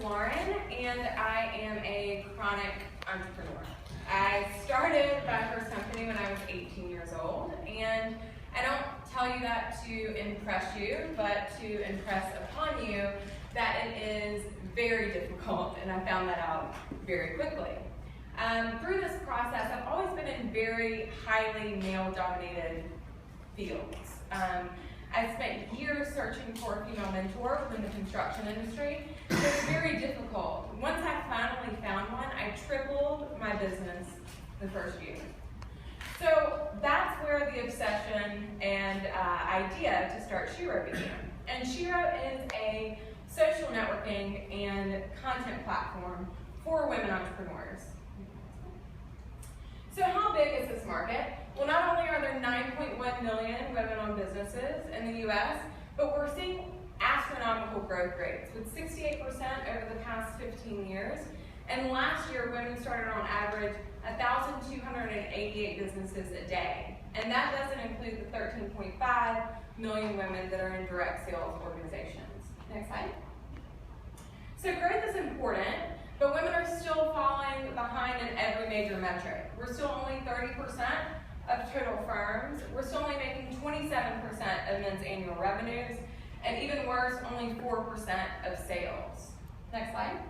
Lauren, and I am a chronic entrepreneur. I started my first company when I was 18 years old, and I don't tell you that to impress you, but to impress upon you that it is very difficult, and I found that out very quickly. Through this process, I've always been in very highly male-dominated fields. I spent years searching for a female mentor within the construction industry. It was very difficult. Once I finally found one, I tripled my business the first year. So that's where the obsession and idea to start Shero began. And Shero is a social networking and content platform for women entrepreneurs. So how big is this market? Well, not only are there 9.1 million women-owned businesses in the U.S., but we're seeing astronomical growth rates with 68% over the past 15 years. And last year, women started on average 1,288 businesses a day. And that doesn't include the 13.5 million women that are in direct sales organizations. Next slide. So growth is important, but women are still falling behind in every major metric. We're still only 30% of total firms. We're still only making 27% of men's annual revenues, and even worse, only 4% of sales. Next slide.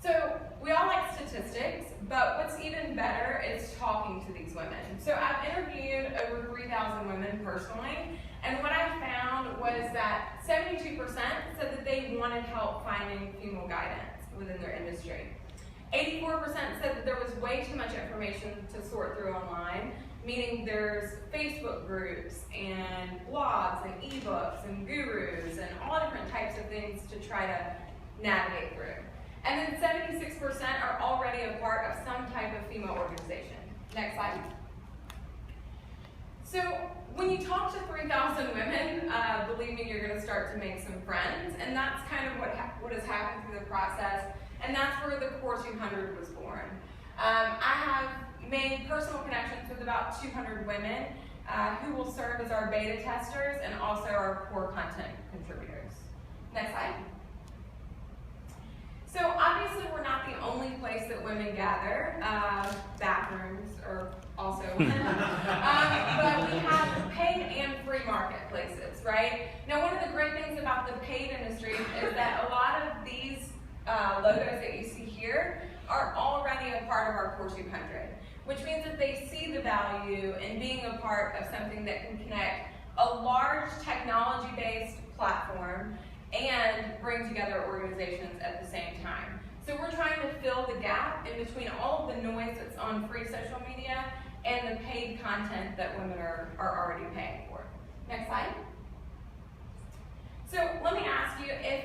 So we all like statistics, but what's even better is talking to these women. So I've interviewed over 3,000 women personally, and what I found was that 72% said that they wanted help finding female guidance within their industry. 84% said that there was way too much information to sort through online, meaning there's Facebook groups and blogs and ebooks and gurus and all different types of things to try to navigate through. And then 76% are already a part of some type of female organization. Next slide. So when you talk to 3,000 women, believe me, you're going to start to make some friends, and that's kind of what has happened through the process, and that's where the Core 200 was born. I have made personal connections with about 200 women who will serve as our beta testers and also our core content contributors. Next slide. So obviously we're not the only place that women gather. Bathrooms are also one. But we have paid and free marketplaces, right? Now one of the great things about the paid industry is that a lot of these logos that you see here are already a part of our Core 200, which means that they see the value in being a part of something that can connect a large technology-based platform and bring together organizations at the same time. So we're trying to fill the gap in between all of the noise that's on free social media and the paid content that women are already paying for. Next slide. So let me ask you, if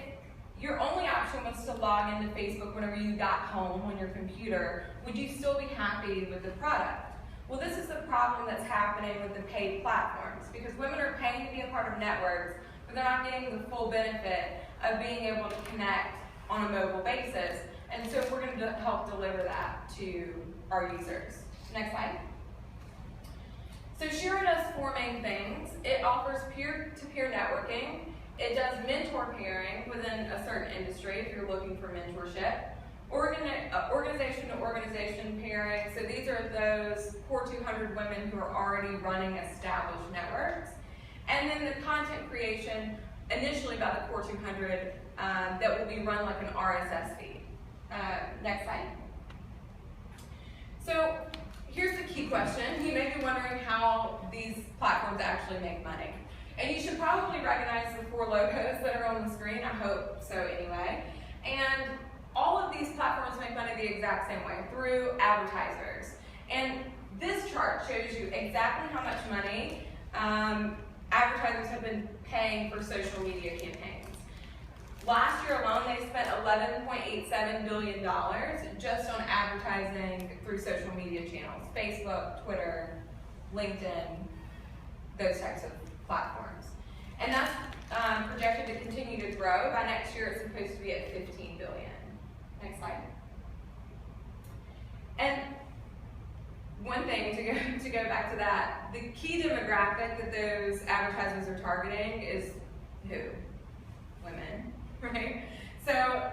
your only option was to log into Facebook whenever you got home on your computer, would you still be happy with the product? Well, this is the problem that's happening with the paid platforms, because women are paying to be a part of networks, but they're not getting the full benefit of being able to connect on a mobile basis. And so we're going to help deliver that to our users. Next slide. So Shero does four main things. It offers peer-to-peer networking. It does mentor pairing within a certain industry if you're looking for mentorship. Organization-to-organization pairing. So these are those Core 200 women who are already running established networks. And then the content creation, initially by the Core 200, that will be run like an RSS feed. Next slide. So here's the key question. You may be wondering how these platforms actually make money. And you should probably recognize the four logos that are on the screen. I hope so anyway. And all of these platforms make money the exact same way, through advertisers. And this chart shows you exactly how much money advertisers have been paying for social media campaigns. Last year alone, they spent $11.87 billion just on advertising through social media channels, Facebook, Twitter, LinkedIn, those types of platforms. And that's projected to continue to grow. By next year, it's supposed to be at $15 billion. Next slide. And one thing to go back to that, the key demographic that those advertisers are targeting is who? Women, right? So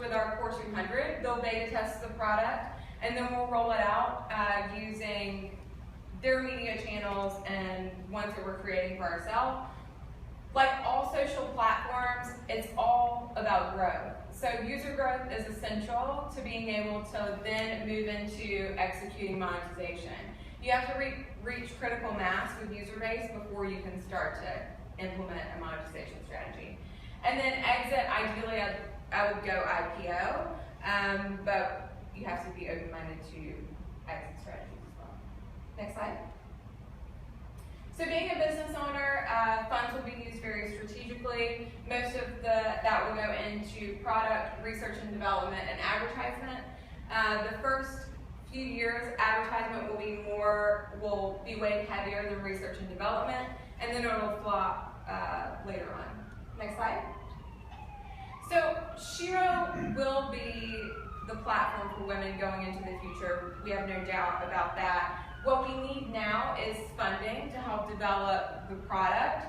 with our Core 200. They'll beta test the product, and then we'll roll it out using their media channels and ones that we're creating for ourselves. Like all social platforms, it's all about growth. So user growth is essential to being able to then move into executing monetization. You have to reach critical mass with user base before you can start to implement a monetization strategy. And then exit, ideally I would go IPO, but you have to be open-minded to exit strategies as well. Next slide. So being a business owner, funds will be used very strategically. Most of that will go into product, research and development, and advertisement. The first few years, advertisement will be weighed heavier than research and development, and then it'll flop later on. Next slide. So Shiro will be the platform for women going into the future. We have no doubt about that. What we need now is funding to help develop the product.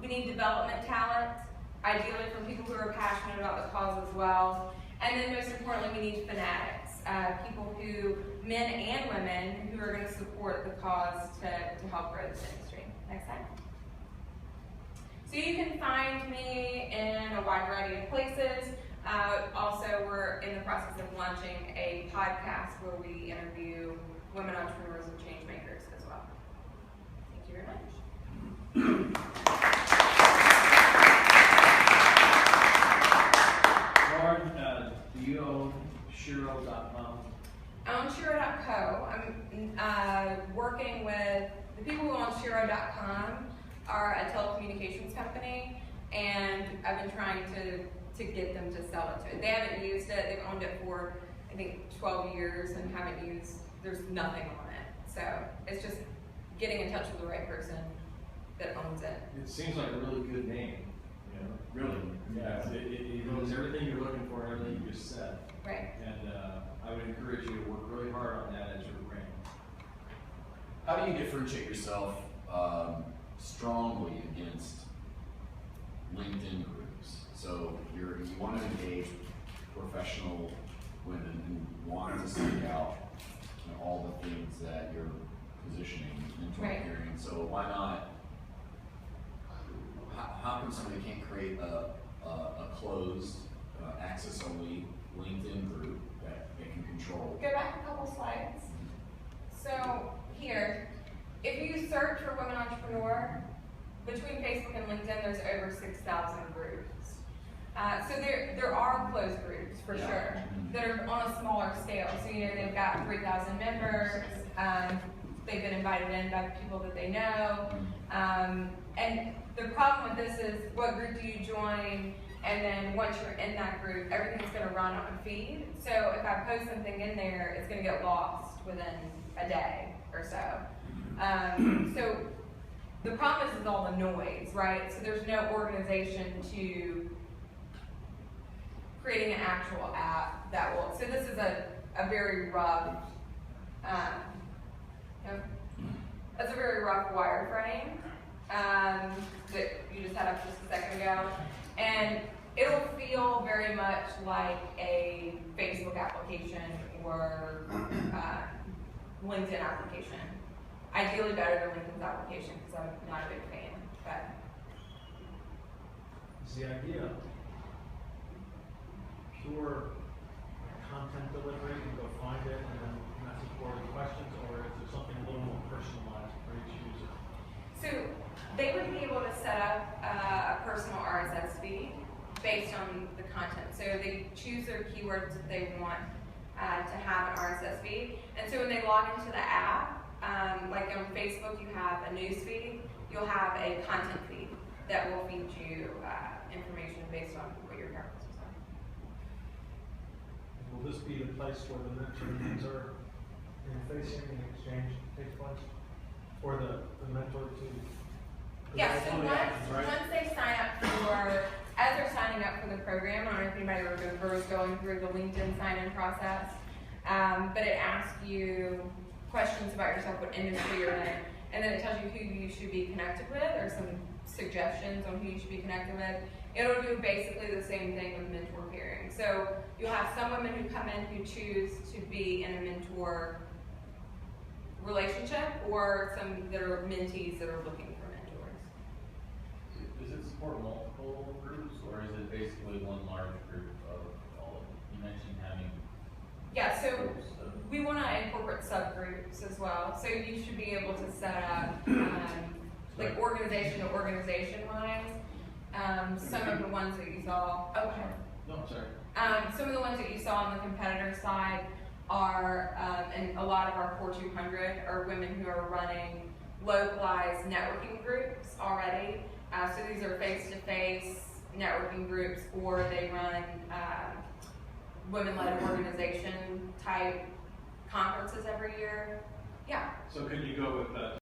We need development talent, ideally from people who are passionate about the cause as well. And then most importantly, we need fanatics, people who, men and women, who are going to support the cause to help grow this industry. Next slide. So you can find me in a wide variety of places. Also, we're in the process of launching a podcast where we interview women entrepreneurs and change makers as well. Thank you very much. Lauren, do you own Shiro.com? I own Shiro.co. I'm working with the people who own Shiro.com are a telecommunications company, and I've been trying to get them to sell it to it. They haven't used it. They've owned it for, I think, 12 years and haven't used, there's nothing on it. So it's just getting in touch with the right person that owns it. It seems like a really good name. You know? Really? Yeah. It knows everything you're looking for and everything you just said. Right. And I would encourage you to work really hard on that as your brand. How do you differentiate yourself strongly against LinkedIn groups? So you want to engage professional women who want to seek out all the things that you're positioning into right. hearing. So why not? How come somebody can't create a closed, access-only LinkedIn group that they can control? Go back a couple slides. So here, if you search for women entrepreneur, between Facebook and LinkedIn, there's over 6,000 groups. So there are closed groups for sure that are on a smaller scale. So they've got 3,000 members. They've been invited in by people that they know. And the problem with this is, what group do you join? And then once you're in that group, everything's going to run on a feed. So if I post something in there, it's going to get lost within a day or so. So the problem is all the noise, right? So there's no organization to creating an actual app that will. So this is a very rough. That's a very rough wireframe that you just had up just a second ago, and it'll feel very much like a Facebook application or LinkedIn application. Ideally better than LinkedIn's application because I'm not a big fan. But is the idea pure content delivery? You go find it and then message forward questions, or is there something a little more personalized for each user? so they would be able to set up a personal RSS feed based on the content. So they choose their keywords that they want to have an RSS feed. And so when they log into the app, like on Facebook, you have a news feed, you'll have a content feed that will feed you information based on what your preferences are. Will this be the place where the mentor and mentor interfacing and exchange takes place? Or the mentor to? Yeah, so once they sign up as they're signing up for the program, I don't know if anybody remembers going through the LinkedIn sign-in process, but it asks you questions about yourself, what industry you're in, and then it tells you who you should be connected with, or some suggestions on who you should be connected with. It'll do basically the same thing with mentor pairing. So you'll have some women who come in who choose to be in a mentor relationship, or some that are mentees that are looking for mentors. Does it support multiple groups, or is it basically one large group of all of them? You mentioned having Yeah, so groups of. we want to incorporate subgroups as well. So you should be able to set up like organization to organization wise. Some of the ones that you saw. Okay. No, I'm sorry. Some of the ones that you saw on the competitor side are, and a lot of our Core 200 are women who are running localized networking groups already. So these are face-to-face networking groups, or they run women-led organization type conferences every year. Yeah. So could you go with that